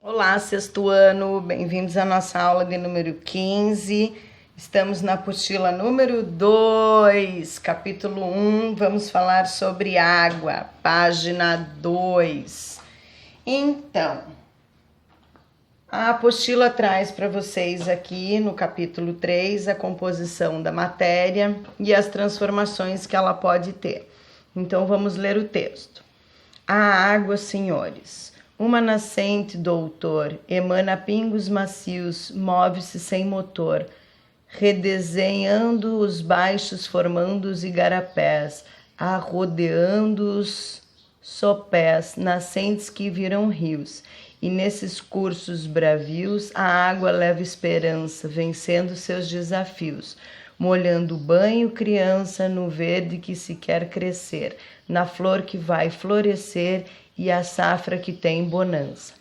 Olá, sexto ano, bem-vindos à nossa aula de número 15. Estamos na apostila número 2, capítulo 1, vamos falar sobre água, página 2. Então, a apostila traz para vocês aqui no capítulo 3 a composição da matéria e as transformações que ela pode ter. Então, vamos ler o texto. A água, senhores. Uma nascente, doutor, emana pingos macios, move-se sem motor, redesenhando os baixos, formando os igarapés, arrodeando os sopés, nascentes que viram rios. E nesses cursos bravios, a água leva esperança, vencendo seus desafios, molhando o banho criança no verde que se quer crescer, na flor que vai florescer e a safra que tem bonança.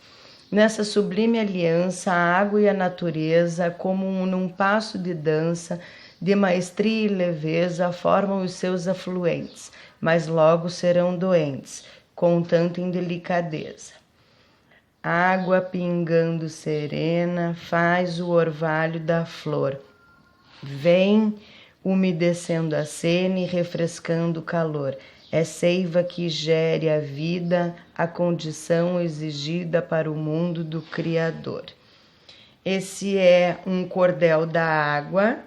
Nessa sublime aliança, a água e a natureza, como num passo de dança, de maestria e leveza, formam os seus afluentes, mas logo serão doentes, com tanta indelicadeza. Água pingando serena, faz o orvalho da flor. Vem umedecendo a sena e refrescando o calor. É seiva que gere a vida, a condição exigida para o mundo do Criador. Esse é um cordel da água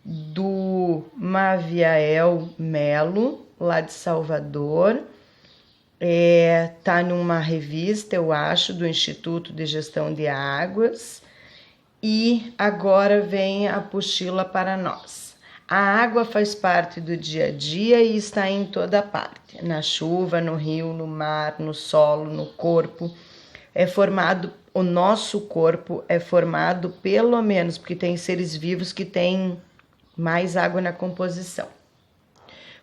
do Maviael Melo, lá de Salvador. Tá numa revista, eu acho, do Instituto de Gestão de Águas. E agora vem a apostila para nós. A água faz parte do dia a dia e está em toda parte, na chuva, no rio, no mar, no solo, no corpo. O nosso corpo é formado pelo menos, porque tem seres vivos que têm mais água na composição.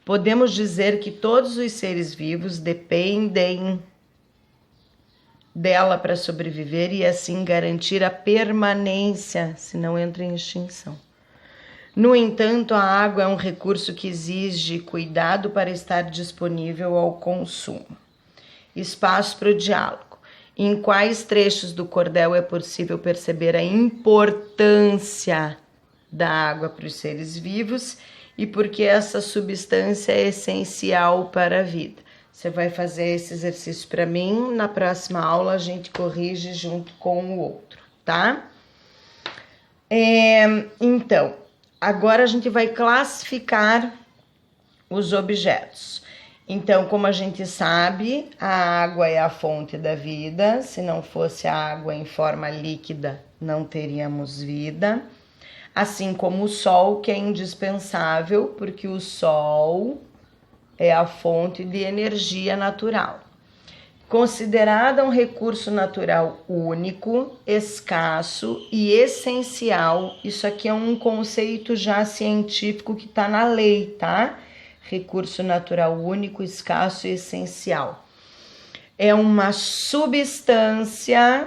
Podemos dizer que todos os seres vivos dependem dela para sobreviver e assim garantir a permanência, se não entra em extinção. No entanto, a água é um recurso que exige cuidado para estar disponível ao consumo. Espaço para o diálogo. Em quais trechos do cordel é possível perceber a importância da água para os seres vivos e porque essa substância é essencial para a vida? Você vai fazer esse exercício para mim, na próxima aula a gente corrige junto com o outro, tá? Então, agora a gente vai classificar os objetos. Então, como a gente sabe, a água é a fonte da vida. Se não fosse a água em forma líquida, não teríamos vida. Assim como o sol, que é indispensável, porque o sol é a fonte de energia natural. Considerada um recurso natural único, escasso e essencial. Isso aqui é um conceito já científico que está na lei, tá? Recurso natural único, escasso e essencial. É uma substância,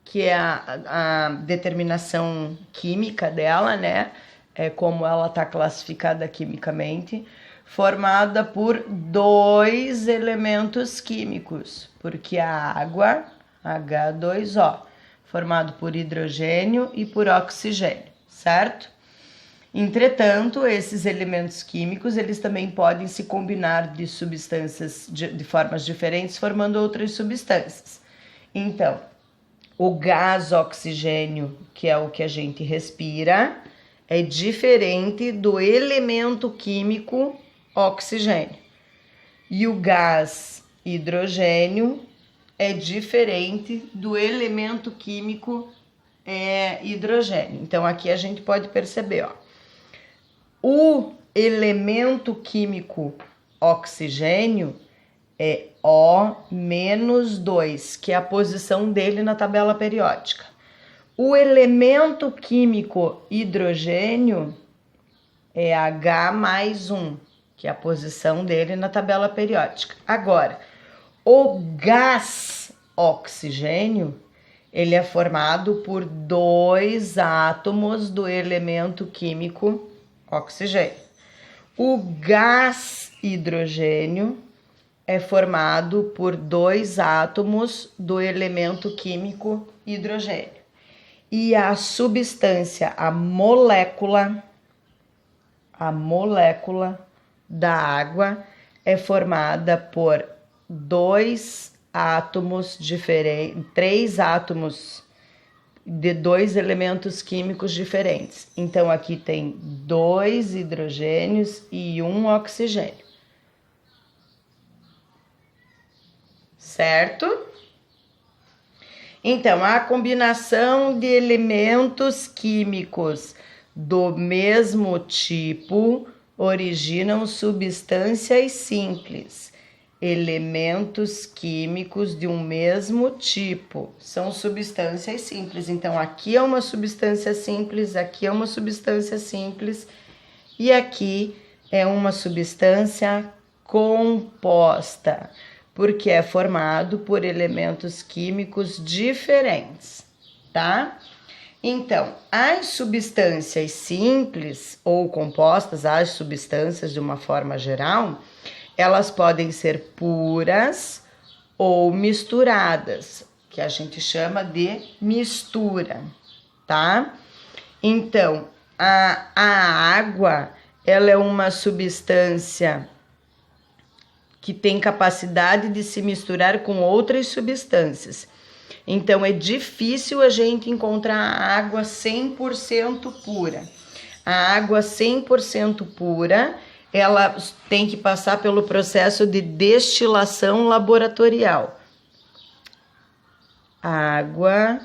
que é a determinação química dela, né? É como ela está classificada quimicamente, formada por dois elementos químicos, porque a água, H2O, formado por hidrogênio e por oxigênio, certo? Entretanto, esses elementos químicos, eles também podem se combinar de substâncias de formas diferentes, formando outras substâncias. Então, o gás oxigênio, que é o que a gente respira, é diferente do elemento químico oxigênio. E o gás hidrogênio é diferente do elemento químico hidrogênio. Então, aqui a gente pode perceber, ó, o elemento químico oxigênio é O-2, que é a posição dele na tabela periódica. O elemento químico hidrogênio é H+1, que é a posição dele na tabela periódica. Agora, o gás oxigênio, ele é formado por dois átomos do elemento químico oxigênio. O gás hidrogênio é formado por 2 átomos do elemento químico hidrogênio. E a substância, a molécula da água é formada por 2 átomos diferentes, 3 átomos de 2 elementos químicos diferentes. Então aqui tem 2 hidrogênios e 1 oxigênio. Certo? Então, a combinação de elementos químicos do mesmo tipo originam substâncias simples. Elementos químicos de um mesmo tipo são substâncias simples. Então, aqui é uma substância simples, aqui é uma substância simples e aqui é uma substância composta, porque é formado por elementos químicos diferentes, tá? Então, as substâncias simples ou compostas, as substâncias de uma forma geral, elas podem ser puras ou misturadas, que a gente chama de mistura, tá? Então, a água, ela é uma substância que tem capacidade de se misturar com outras substâncias. Então, é difícil a gente encontrar a água 100% pura. A água 100% pura, ela tem que passar pelo processo de destilação laboratorial. Água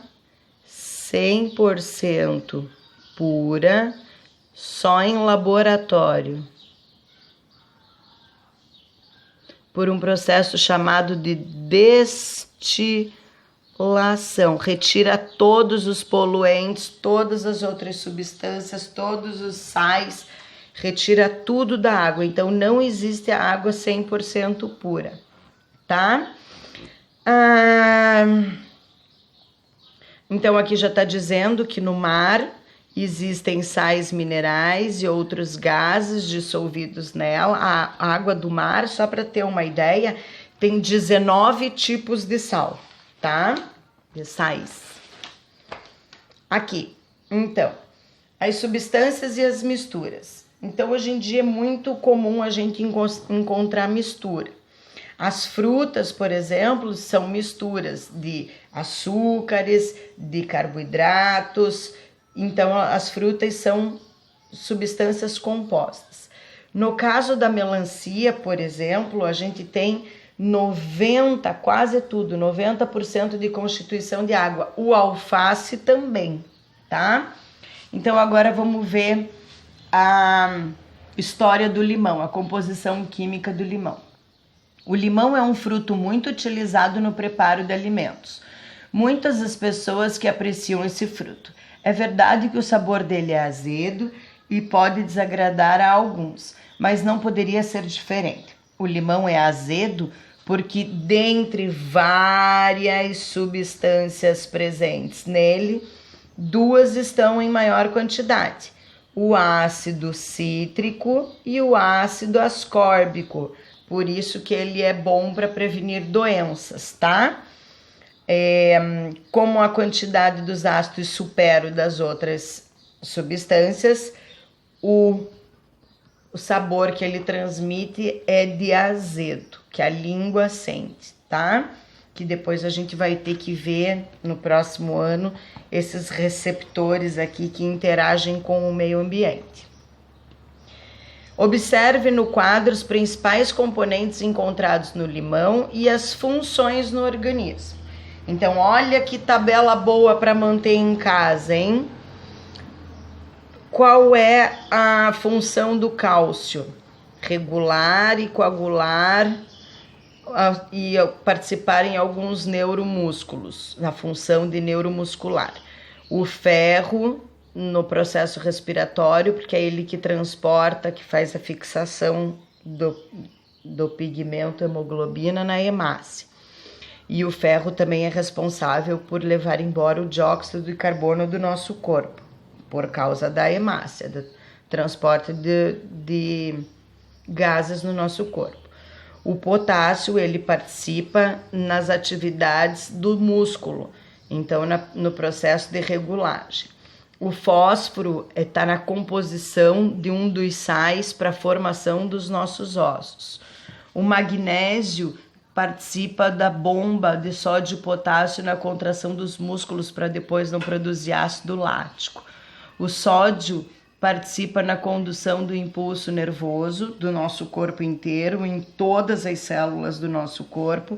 100% pura, só em laboratório, por um processo chamado de destilação. Retira todos os poluentes, todas as outras substâncias, todos os sais, retira tudo da água. Então, não existe a água 100% pura, tá? Então, aqui já está dizendo que no mar existem sais minerais e outros gases dissolvidos nela. A água do mar, só para ter uma ideia, tem 19 tipos de sal, tá? De sais. Aqui, então, as substâncias e as misturas. Então, hoje em dia é muito comum a gente encontrar mistura. As frutas, por exemplo, são misturas de açúcares, de carboidratos. Então, as frutas são substâncias compostas. No caso da melancia, por exemplo, a gente tem 90% de constituição de água. O alface também, tá? Então, agora vamos ver a história do limão, a composição química do limão. O limão é um fruto muito utilizado no preparo de alimentos. Muitas das pessoas que apreciam esse fruto. É verdade que o sabor dele é azedo e pode desagradar a alguns, mas não poderia ser diferente. O limão é azedo porque, dentre várias substâncias presentes nele, 2 estão em maior quantidade: o ácido cítrico e o ácido ascórbico. Por isso que ele é bom para prevenir doenças, tá? Como a quantidade dos ácidos supera o das outras substâncias, o sabor que ele transmite é de azedo, que a língua sente, tá? Que depois a gente vai ter que ver no próximo ano esses receptores aqui que interagem com o meio ambiente. Observe no quadro os principais componentes encontrados no limão e as funções no organismo. Então, olha que tabela boa para manter em casa, hein? Qual é a função do cálcio? Regular e coagular e participar em alguns neuromúsculos, na função de neuromuscular. O ferro no processo respiratório, porque é ele que transporta, que faz a fixação do pigmento hemoglobina na hemácia. E o ferro também é responsável por levar embora o dióxido de carbono do nosso corpo, por causa da hemácia, do transporte de gases no nosso corpo. O potássio, ele participa nas atividades do músculo, então no processo de regulagem. O fósforo está na composição de um dos sais para a formação dos nossos ossos. O magnésio participa da bomba de sódio e potássio na contração dos músculos para depois não produzir ácido lático. O sódio participa na condução do impulso nervoso do nosso corpo inteiro, em todas as células do nosso corpo,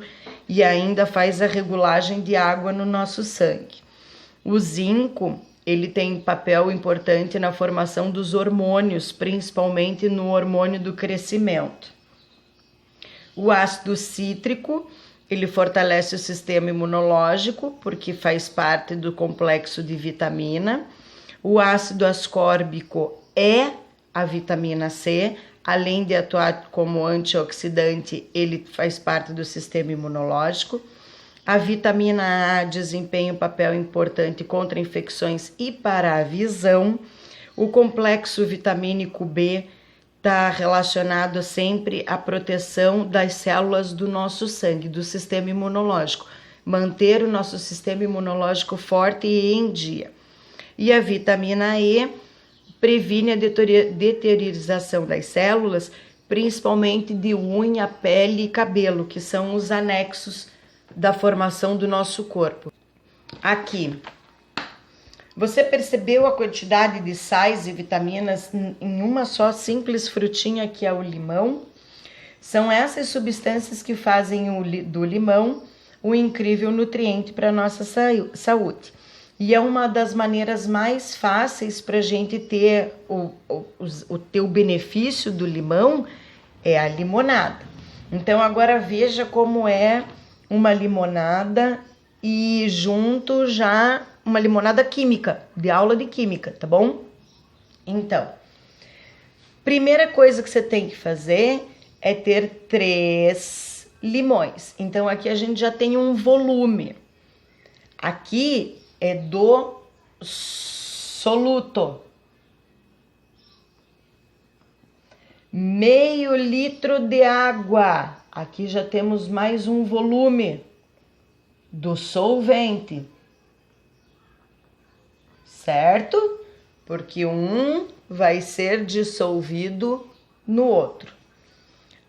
e ainda faz a regulagem de água no nosso sangue. O zinco, ele tem papel importante na formação dos hormônios, principalmente no hormônio do crescimento. O ácido cítrico, ele fortalece o sistema imunológico, porque faz parte do complexo de vitamina. O ácido ascórbico é a vitamina C, além de atuar como antioxidante, ele faz parte do sistema imunológico. A vitamina A desempenha um papel importante contra infecções e para a visão. O complexo vitamínico B está relacionado sempre à proteção das células do nosso sangue, do sistema imunológico. Manter o nosso sistema imunológico forte e em dia. E a vitamina E previne a deteriorização das células, principalmente de unha, pele e cabelo, que são os anexos da formação do nosso corpo. Aqui, você percebeu a quantidade de sais e vitaminas em uma só simples frutinha que é o limão? São essas substâncias que fazem do limão o incrível nutriente para a nossa saúde. E é uma das maneiras mais fáceis para a gente ter o benefício do limão, é a limonada. Então agora veja como é uma limonada e junto já uma limonada química, de aula de química, tá bom? Então, primeira coisa que você tem que fazer é ter 3 limões. Então aqui a gente já tem um volume. Aqui é do soluto. Meio litro de água. Aqui já temos mais um volume do solvente. Certo? Porque um vai ser dissolvido no outro.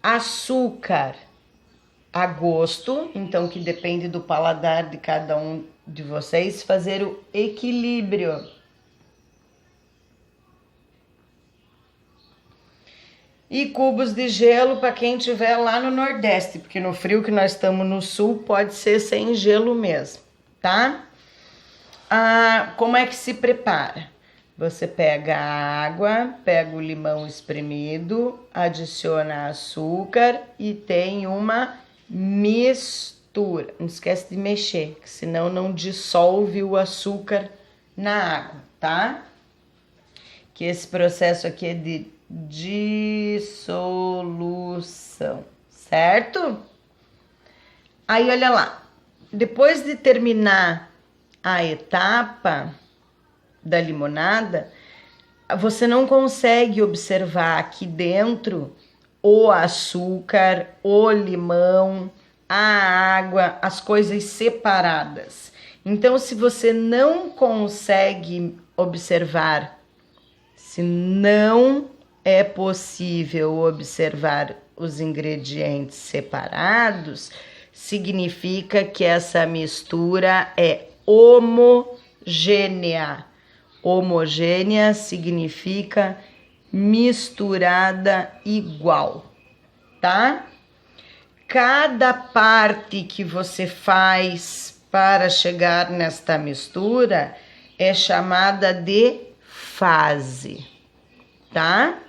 Açúcar a gosto, então que depende do paladar de cada um de vocês, fazer o equilíbrio. E cubos de gelo para quem estiver lá no Nordeste, porque no frio que nós estamos no Sul pode ser sem gelo mesmo, tá? Como é que se prepara? Você pega a água, pega o limão espremido, adiciona açúcar e tem uma mistura. Não esquece de mexer, que senão não dissolve o açúcar na água, tá? Que esse processo aqui é de dissolução, certo? Aí, olha lá. Depois de terminar a etapa da limonada, você não consegue observar aqui dentro o açúcar, o limão, a água, as coisas separadas. Então, se você não consegue observar, se não é possível observar os ingredientes separados, significa que essa mistura é homogênea. Homogênea significa misturada igual, tá? Cada parte que você faz para chegar nesta mistura é chamada de fase, tá?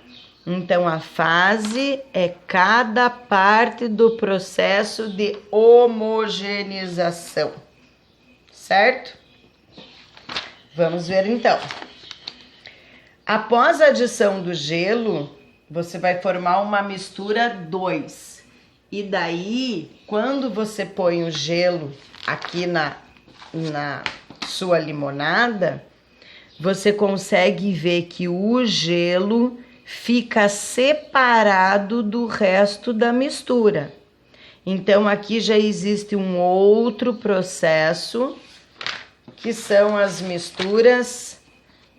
Então, a fase é cada parte do processo de homogeneização, certo? Vamos ver então. Após a adição do gelo, você vai formar uma mistura 2. E daí, quando você põe o gelo aqui na sua limonada, você consegue ver que o gelo fica separado do resto da mistura. Então, aqui já existe um outro processo, que são as misturas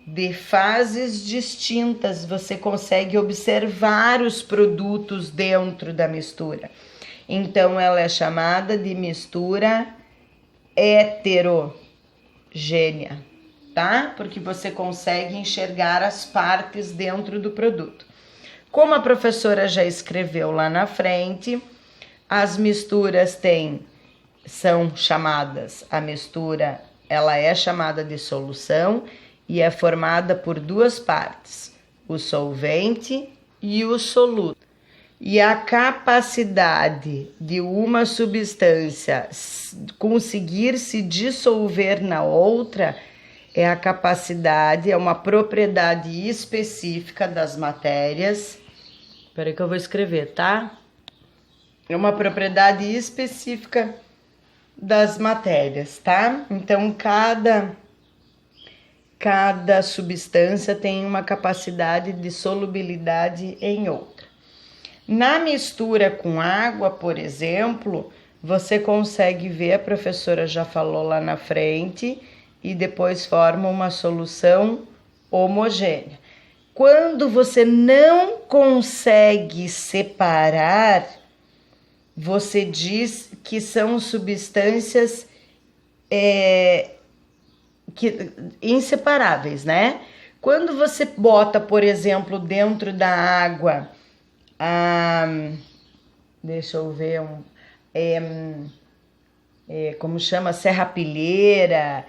de fases distintas. Você consegue observar os produtos dentro da mistura. Então, ela é chamada de mistura heterogênea, tá? Porque você consegue enxergar as partes dentro do produto. Como a professora já escreveu lá na frente, as misturas são chamadas, a mistura, ela é chamada de solução e é formada por duas partes, o solvente e o soluto. E a capacidade de uma substância conseguir se dissolver na outra é a capacidade, é uma propriedade específica das matérias. Espera que eu vou escrever, tá? É uma propriedade específica das matérias, tá? Então, cada substância tem uma capacidade de solubilidade em outra. Na mistura com água, por exemplo, você consegue ver, a professora já falou lá na frente, e depois forma uma solução homogênea. Quando você não consegue separar, você diz que são substâncias inseparáveis, né? Quando você bota, por exemplo, dentro da água, deixa eu ver, como chama? Serrapilheira,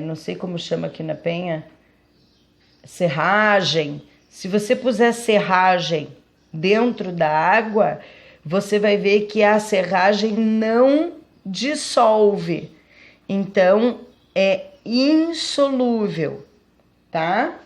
não sei como chama aqui na Penha, serragem. Se você puser serragem dentro da água, você vai ver que a serragem não dissolve. Então, é insolúvel, tá?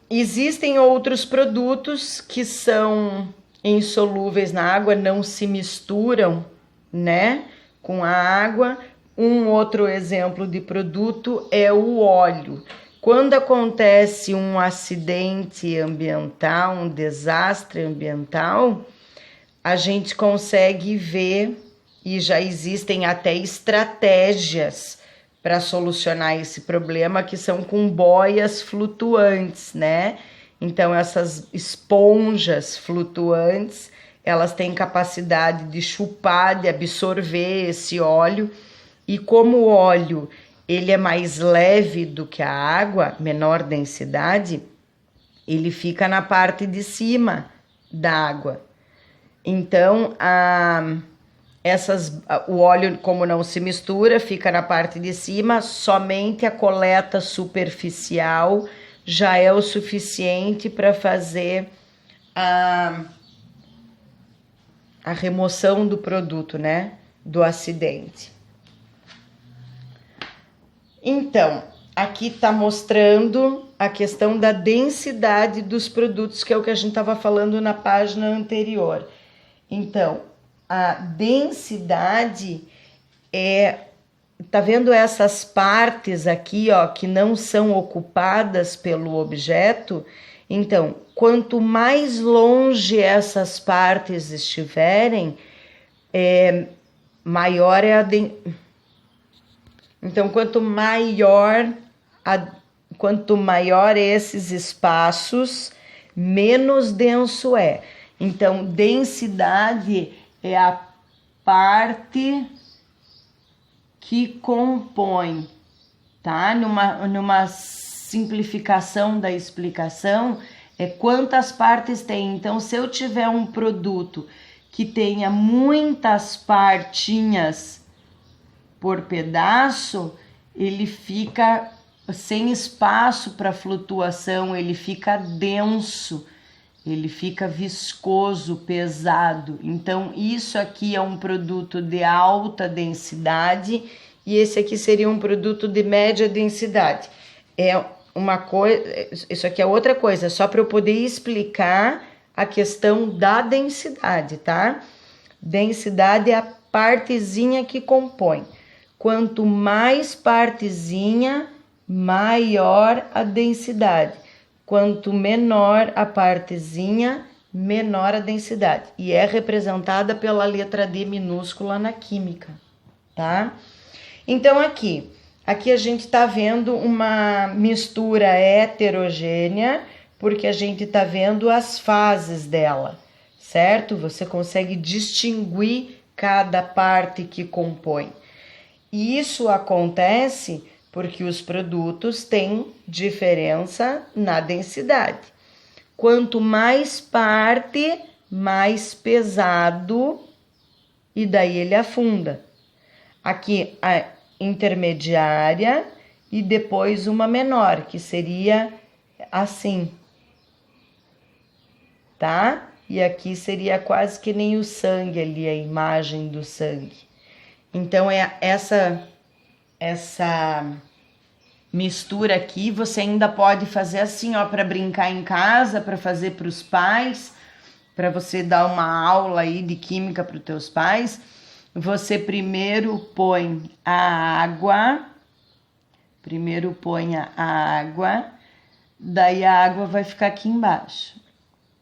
Existem outros produtos que são insolúveis na água, não se misturam, né, com a água. Um outro exemplo de produto é o óleo. Quando acontece um acidente ambiental, um desastre ambiental, a gente consegue ver, e já existem até estratégias para solucionar esse problema, que são com boias flutuantes, né? Então, essas esponjas flutuantes, elas têm capacidade de chupar, de absorver esse óleo, e como o óleo ele é mais leve do que a água, menor densidade, ele fica na parte de cima da água. Então, o óleo, como não se mistura, fica na parte de cima, somente a coleta superficial já é o suficiente para fazer a remoção do produto, né, do acidente. Então, aqui está mostrando a questão da densidade dos produtos, que é o que a gente estava falando na página anterior. Então, a densidade tá vendo essas partes aqui, ó, que não são ocupadas pelo objeto? Então, quanto mais longe essas partes estiverem, maior é a densidade. Então, quanto maior esses espaços, menos denso é. Então, densidade é a parte que compõe, tá? Numa simplificação da explicação, é quantas partes tem. Então, se eu tiver um produto que tenha muitas partinhas por pedaço, ele fica sem espaço para flutuação, ele fica denso, ele fica viscoso, pesado. Então, isso aqui é um produto de alta densidade e esse aqui seria um produto de média densidade. É uma coisa, isso aqui é outra coisa, só para eu poder explicar a questão da densidade, tá? Densidade é a partezinha que compõe. Quanto mais partezinha, maior a densidade. Quanto menor a partezinha, menor a densidade. E é representada pela letra D minúscula na química, tá? Então, aqui a gente tá vendo uma mistura heterogênea, porque a gente tá vendo as fases dela, certo? Você consegue distinguir cada parte que compõe. E isso acontece porque os produtos têm diferença na densidade. Quanto mais parte, mais pesado, e daí ele afunda. Aqui a intermediária e depois uma menor, que seria assim, tá? E aqui seria quase que nem o sangue ali, a imagem do sangue. Então, essa mistura aqui, você ainda pode fazer assim, ó, para brincar em casa, para fazer para os pais, para você dar uma aula aí de química para os teus pais. Você primeiro põe a água, daí a água vai ficar aqui embaixo.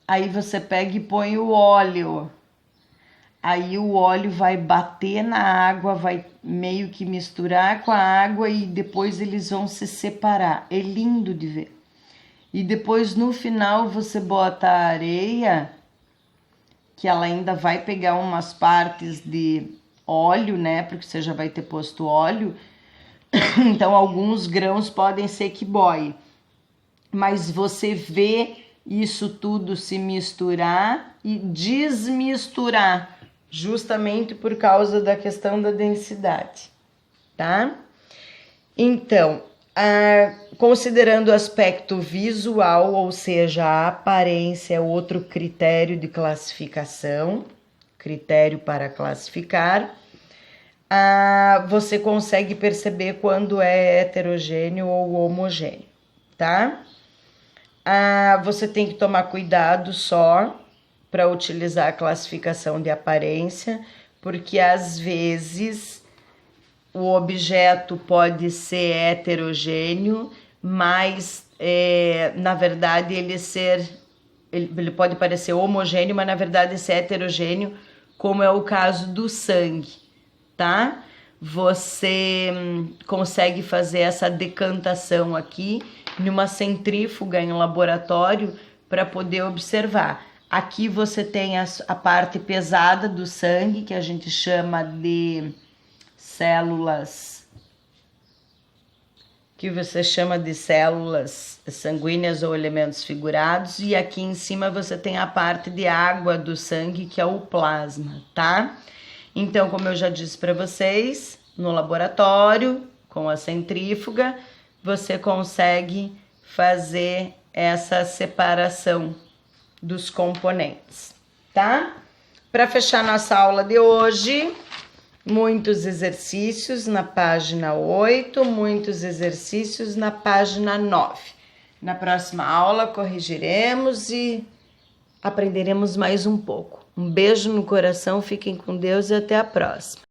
Aí você pega e põe o óleo. Aí o óleo vai bater na água, vai meio que misturar com a água e depois eles vão se separar. É lindo de ver. E depois no final você bota a areia, que ela ainda vai pegar umas partes de óleo, né? Porque você já vai ter posto óleo. Então alguns grãos podem ser que boie. Mas você vê isso tudo se misturar e desmisturar, justamente por causa da questão da densidade, tá? Então, considerando o aspecto visual, ou seja, a aparência é outro critério de classificação, critério para classificar, você consegue perceber quando é heterogêneo ou homogêneo, tá? Você tem que tomar cuidado só para utilizar a classificação de aparência, porque às vezes o objeto pode ser heterogêneo, mas na verdade ele pode parecer homogêneo, mas na verdade ser heterogêneo, como é o caso do sangue, tá? Você consegue fazer essa decantação aqui numa centrífuga em laboratório para poder observar. Aqui você tem a parte pesada do sangue, que a gente chama de células, sanguíneas ou elementos figurados, e aqui em cima você tem a parte de água do sangue, que é o plasma, tá? Então, como eu já disse para vocês, no laboratório, com a centrífuga, você consegue fazer essa separação dos componentes, tá? Para fechar nossa aula de hoje, muitos exercícios na página 8, muitos exercícios na página 9. Na próxima aula corrigiremos e aprenderemos mais um pouco. Um beijo no coração, fiquem com Deus e até a próxima.